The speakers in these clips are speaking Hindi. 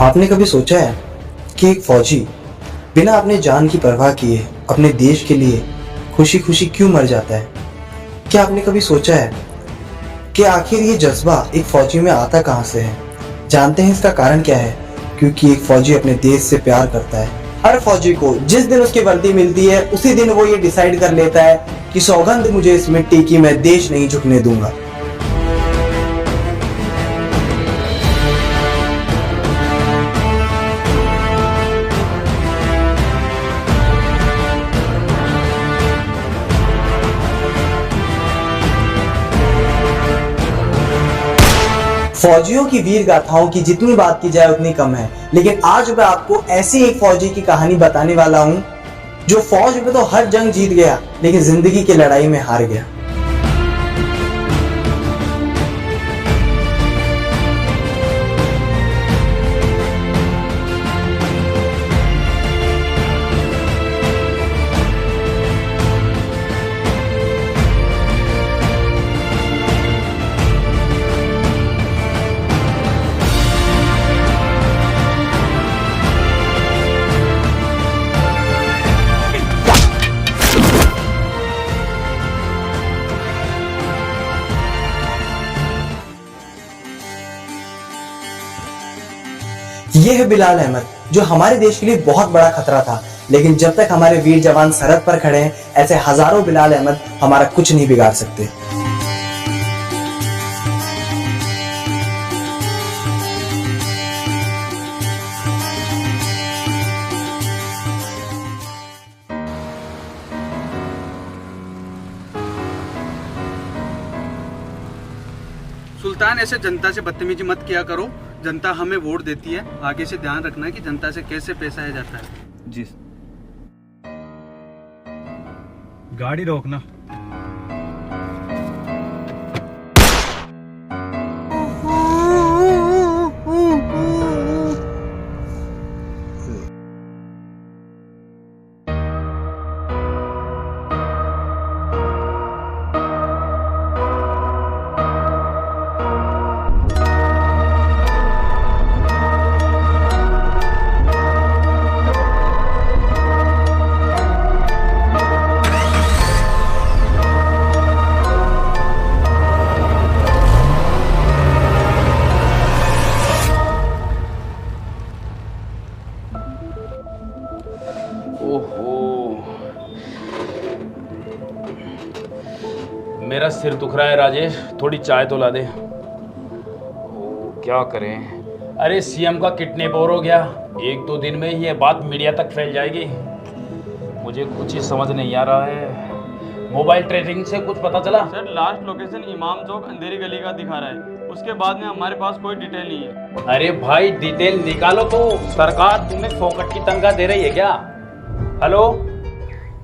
आपने कभी सोचा है कि एक फौजी बिना अपने जान की परवाह किए अपने देश के लिए खुशी खुशी क्यों मर जाता है? क्या आपने कभी सोचा है कि आखिर ये जज्बा एक फौजी में आता कहाँ से है? जानते हैं इसका कारण क्या है? क्योंकि एक फौजी अपने देश से प्यार करता है। हर फौजी को जिस दिन उसकी वर्दी मिलती है उसी दिन वो ये डिसाइड कर लेता है कि सौगंध मुझे इस मिट्टी की, मैं देश नहीं झुकने दूंगा। फौजियों की वीर गाथाओं की जितनी बात की जाए उतनी कम है, लेकिन आज मैं आपको ऐसी एक फौजी की कहानी बताने वाला हूं जो फौज में तो हर जंग जीत गया लेकिन जिंदगी की लड़ाई में हार गया। ये है बिलाल अहमद, जो हमारे देश के लिए बहुत बड़ा खतरा था, लेकिन जब तक हमारे वीर जवान सरहद पर खड़े हैं, ऐसे हजारों बिलाल अहमद हमारा कुछ नहीं बिगाड़ सकते। सुल्तान, ऐसे जनता से बदतमीजी मत किया करो। जनता हमें वोट देती है, आगे से ध्यान रखना कि जनता से कैसे पैसा आया जाता है। जी। गाड़ी रोकना। मेरा सिर दुख रहा है राजेश, थोड़ी चाय तो ला दे। क्या करें? अरे सीएम का किडनैप हो गया। एक दो दिन में ये बात मीडिया तक फैल जाएगी। मुझे कुछ ही समझ नहीं आ रहा है। मोबाइल ट्रेकिंग से कुछ पता चला? सर, लास्ट लोकेशन इमाम चौक अंधेरी गली का दिखा रहा है। उसके बाद में हमारे पास कोई डिटेल नहीं है। अरे भाई, डिटेल निकालो तो। सरकार तुम्हें फोकट की तनख्वाह दे रही है क्या? हेलो,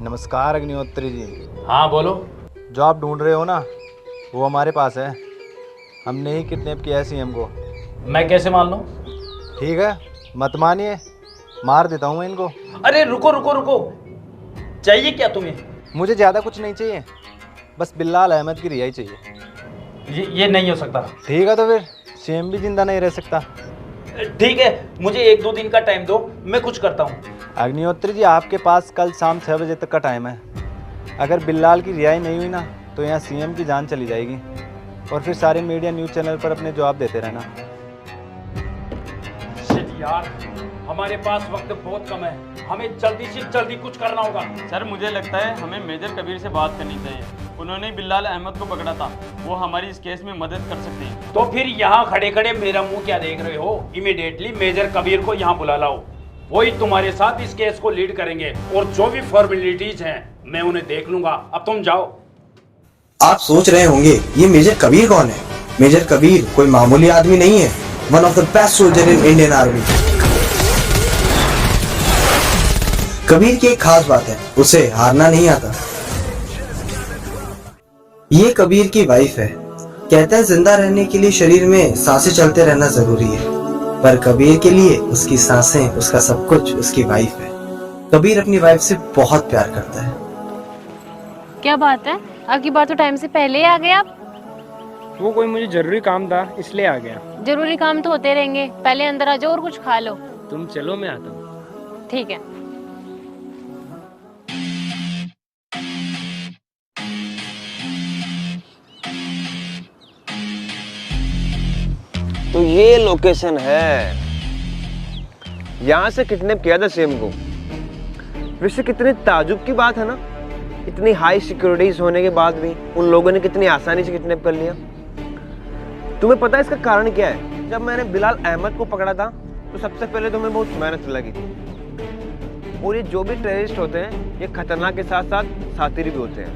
नमस्कार अग्निहोत्री जी। हाँ बोलो। जो आप ढूंढ रहे हो ना, वो हमारे पास है। हमने ही किडनैप किया है सीएम को। मैं कैसे मान लूं? ठीक है, मत मानिए, मार देता हूँ मैं इनको। अरे रुको रुको रुको, चाहिए क्या तुम्हें? मुझे ज़्यादा कुछ नहीं चाहिए, बस बिलाल अहमद की रिहाई चाहिए। ये नहीं हो सकता। ठीक है, तो फिर सीएम भी जिंदा नहीं रह सकता। ठीक है, मुझे एक दो दिन का टाइम दो, मैं कुछ करता हूँ। अग्निहोत्री जी, आपके पास कल शाम 6 बजे तक का टाइम है। अगर बिलाल की रिहाई नहीं हुई ना, तो यहाँ सीएम की जान चली जाएगी और फिर सारे मीडिया न्यूज़ चैनल पर अपने जवाब देते रहना। शिट यार, हमारे पास वक्त बहुत कम है, हमें जल्दी से जल्दी कुछ करना होगा। सर, मुझे लगता है हमें मेजर कबीर से बात करनी चाहिए। उन्होंने बिलाल अहमद को पकड़ा था, वो हमारी इस केस में मदद कर सकते हैं। तो फिर यहाँ खड़े खड़े मेरा मुंह क्या देख रहे हो? इमीडिएटली मेजर कबीर को यहाँ बुला लाओ। वही तुम्हारे साथ इस केस को लीड करेंगे और जो भी फॉर्मेलिटीज हैं मैं उन्हें देख लूंगा। अब तुम जाओ। आप सोच रहे होंगे ये मेजर कबीर कौन है? मेजर कबीर कोई मामूली आदमी नहीं है, one of the best soldier in Indian army. Kabir की एक खास बात है, उसे हारना नहीं आता। ये कबीर की वाइफ है। कहते हैं जिंदा रहने के लिए शरीर में सांसें चलते रहना जरूरी है, पर कबीर के लिए उसकी सांसें, उसका सब कुछ उसकी वाइफ है। कबीर अपनी वाइफ से बहुत प्यार करता है। क्या बात है, आपकी बात तो टाइम से पहले ही आ गए आप। वो कोई मुझे जरूरी काम था इसलिए आ गया। जरूरी काम तो होते रहेंगे, पहले अंदर आ जाओ और कुछ खा लो। तुम चलो, मैं आता हूँ। ठीक है। तो ये लोकेशन है, यहाँ से किडनैप किया था सेम को। वैसे कितने ताजुब की बात है ना, इतनी हाई सिक्योरिटीज होने के बाद भी उन लोगों ने कितनी आसानी से किडनैप कर लिया। तुम्हें पता है इसका कारण क्या है? जब मैंने बिलाल अहमद को पकड़ा था तो सबसे पहले तो हमें बहुत मेहनत लगी थी। और ये जो भी टेररिस्ट होते हैं ये खतरनाक के साथ साथ साथी भी होते हैं।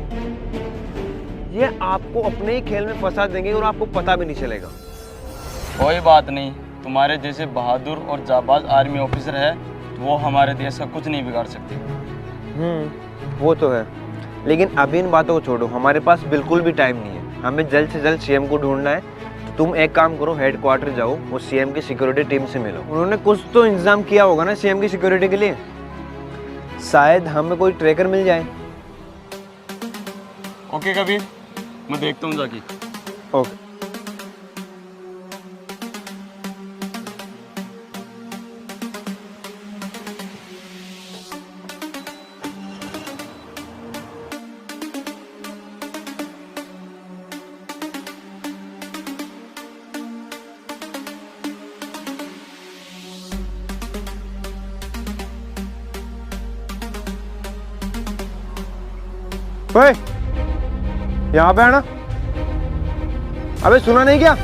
ये आपको अपने ही खेल में फंसा देंगे और आपको पता भी नहीं चलेगा। कोई बात नहीं, तुम्हारे जैसे बहादुर और जाबाज आर्मी ऑफिसर है तो वो हमारे देश का कुछ नहीं बिगाड़ सकते। वो तो है, लेकिन अभी इन बातों को छोड़ो, हमारे पास बिल्कुल भी टाइम नहीं है। हमें जल्द से जल्द सीएम को ढूंढना है। तो तुम एक काम करो, हेडक्वार्टर जाओ और सीएम की सिक्योरिटी टीम से मिलो। उन्होंने कुछ तो इंतजाम किया होगा ना सीएम की सिक्योरिटी के लिए। शायद हमें कोई ट्रैकर मिल जाए। ओके कबीर, मैं देखता हूँ जाके। ओके। ओए, यहाँ पे आना। अबे सुना नहीं क्या?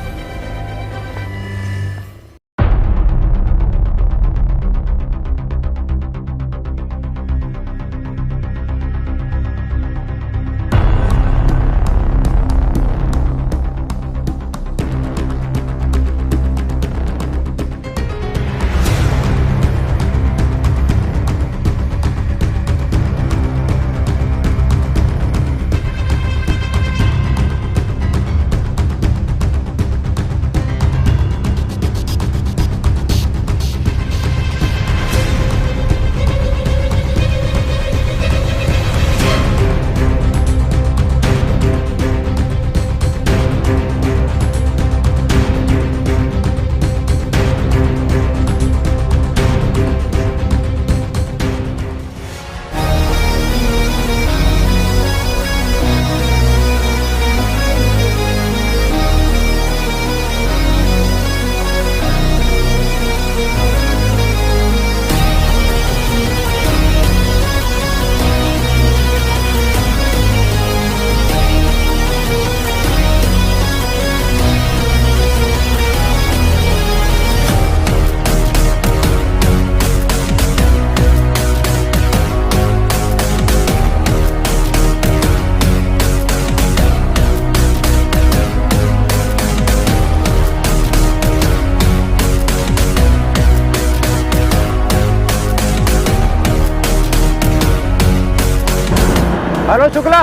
हेलो शुक्ला,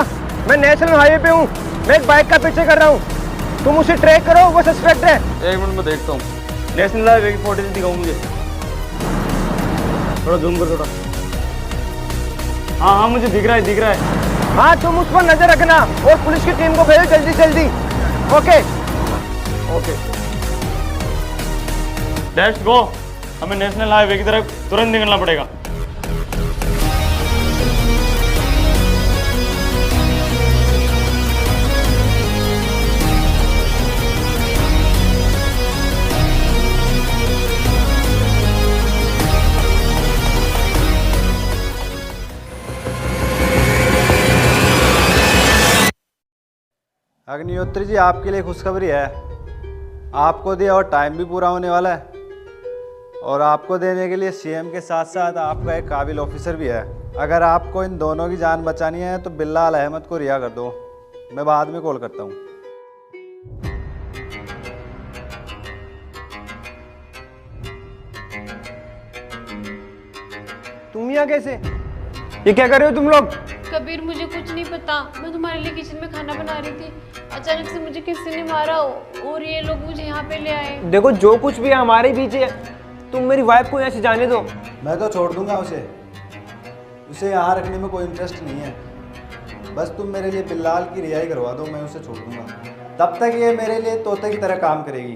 मैं नेशनल हाईवे पे हूँ। मैं एक बाइक का पीछे कर रहा हूँ, तुम उसे ट्रैक करो, वो सस्पेक्ट है। एक मिनट में देखता हूँ। नेशनल हाईवे की फोटो दिखाओ मुझे, थोड़ा जूम कर थोड़ा। हाँ हाँ मुझे दिख रहा है। हाँ तुम उस पर नजर रखना और पुलिस की टीम को भेजो जल्दी जल्दी। Okay okay let's go. हमें नेशनल हाईवे की तरफ तुरंत निकलना पड़ेगा। अग्निहोत्री जी, आपके लिए खुशखबरी है। आपको दिया और टाइम भी पूरा होने वाला है, और आपको देने के लिए सीएम के साथ साथ आपका एक काबिल ऑफिसर भी है। अगर आपको इन दोनों की जान बचानी है तो बिल्लाल अहमद को रिहा कर दो। मैं बाद में कॉल करता हूँ। तुम यहाँ कैसे? ये क्या कर रहे हो तुम लोग? कबीर, मुझे कुछ नहीं पता। मैं तुम्हारे लिए किचन में खाना बना रही थी, अचानक से मुझे किसी ने मारा और ये लोग मुझे यहाँ पे ले आए। देखो जो कुछ भी है हमारे बीच है, तुम मेरी वाइफ को यहाँ से जाने दो। मैं तो छोड़ दूंगा उसे यहाँ रखने में कोई इंटरेस्ट नहीं है। बस तुम मेरे लिए बिल्लाल की रिहाई करवा दो, मैं उसे छोड़ दूंगा। तब तक ये मेरे लिए तोते की तरह काम करेगी।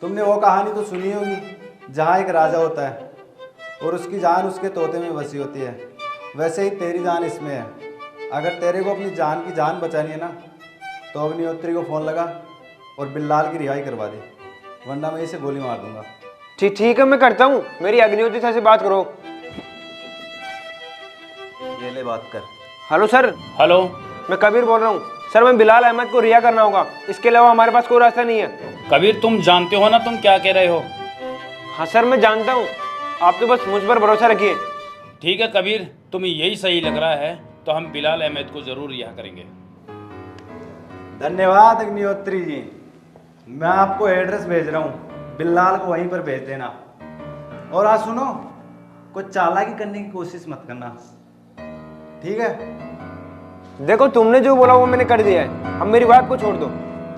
तुमने वो कहानी तो सुनी होगी जहाँ एक राजा होता है और उसकी जान उसके तोते में बसी होती है। वैसे ही तेरी जान इसमें है। अगर तेरे को अपनी जान की जान बचानी है ना तो अग्निहोत्री को फ़ोन लगा और बिल्लाल की रिहाई करवा दे, वरना मैं इसे गोली मार दूंगा। ठीक है, मैं करता हूँ। मेरी अग्निहोत्री सर से बात करो। ये ले बात कर। Hello sir. हेलो, मैं कबीर बोल रहा हूँ सर। मैं बिलाल अहमद को रिहा करना होगा, इसके अलावा हमारे पास कोई रास्ता नहीं है। कबीर तुम जानते हो ना तुम क्या कह रहे हो? हाँ सर, मैं जानता हूँ। आप तो बस मुझ पर भरोसा रखिए। ठीक है कबीर, तुम्हें यही सही लग रहा है तो हम बिलाल अहमद को जरूर रिहा करेंगे। धन्यवाद अग्निहोत्री जी। मैं आपको एड्रेस भेज रहा हूँ, बिल्लाल को वहीं पर भेज देना। और आज सुनो, कुछ चालाकी करने की कोशिश मत करना, ठीक है? देखो, तुमने जो बोला वो मैंने कर दिया है, अब मेरी बात को छोड़ दो।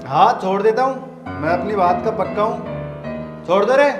हाँ, छोड़ देता हूँ। मैं अपनी बात का पक्का हूँ। छोड़ दो रे।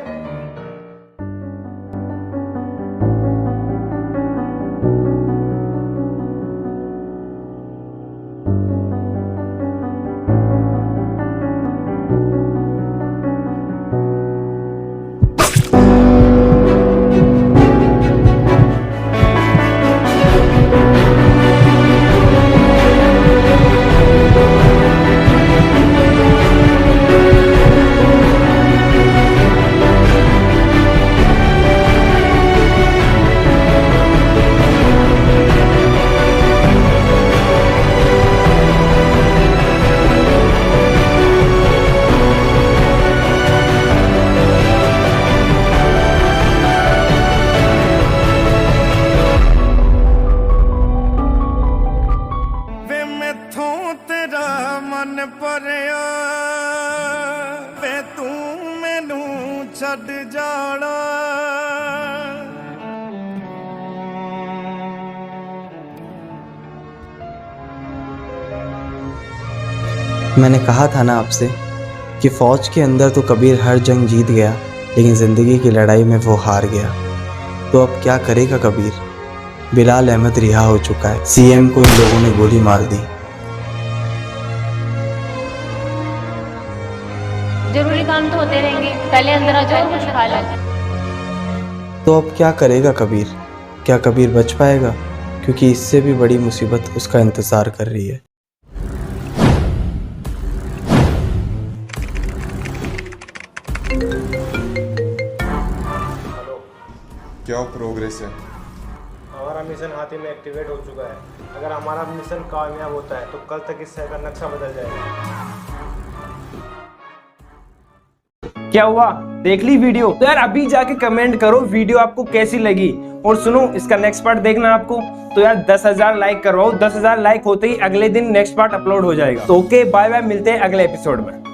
मैंने कहा था ना आपसे कि फौज के अंदर तो कबीर हर जंग जीत गया, लेकिन ज़िंदगी की लड़ाई में वो हार गया। तो अब क्या करेगा कबीर? बिलाल अहमद रिहा हो चुका है। सीएम को इन लोगों ने गोली मार दी। जरूरी काम तो होते रहेंगे, पहले अंदर आ जाओ, कुछ खा लो। तो अब क्या करेगा कबीर? क्या कबीर बच पाएगा? क्योंकि इससे भी बड़ी मुसीबत उसका इंतज़ार कर रही है। क्या प्रोग्रेस है? हमारा मिशन हाथी में एक्टिवेट हो चुका है। अगर हमारा मिशन कामयाब होता है तो कल तक इस शहर का नक्शा बदल जाएगा। क्या हुआ, देख ली वीडियो? तो यार अभी जाके कमेंट करो वीडियो आपको कैसी लगी। और सुनो, इसका नेक्स्ट पार्ट देखना आपको, तो यार 10,000 लाइक करवाओ। 10,000 लाइक होते ही अगले दिन नेक्स्ट पार्ट अपलोड हो जाएगा। तो ओके, बाय बाय, मिलते हैं अगले एपिसोड में।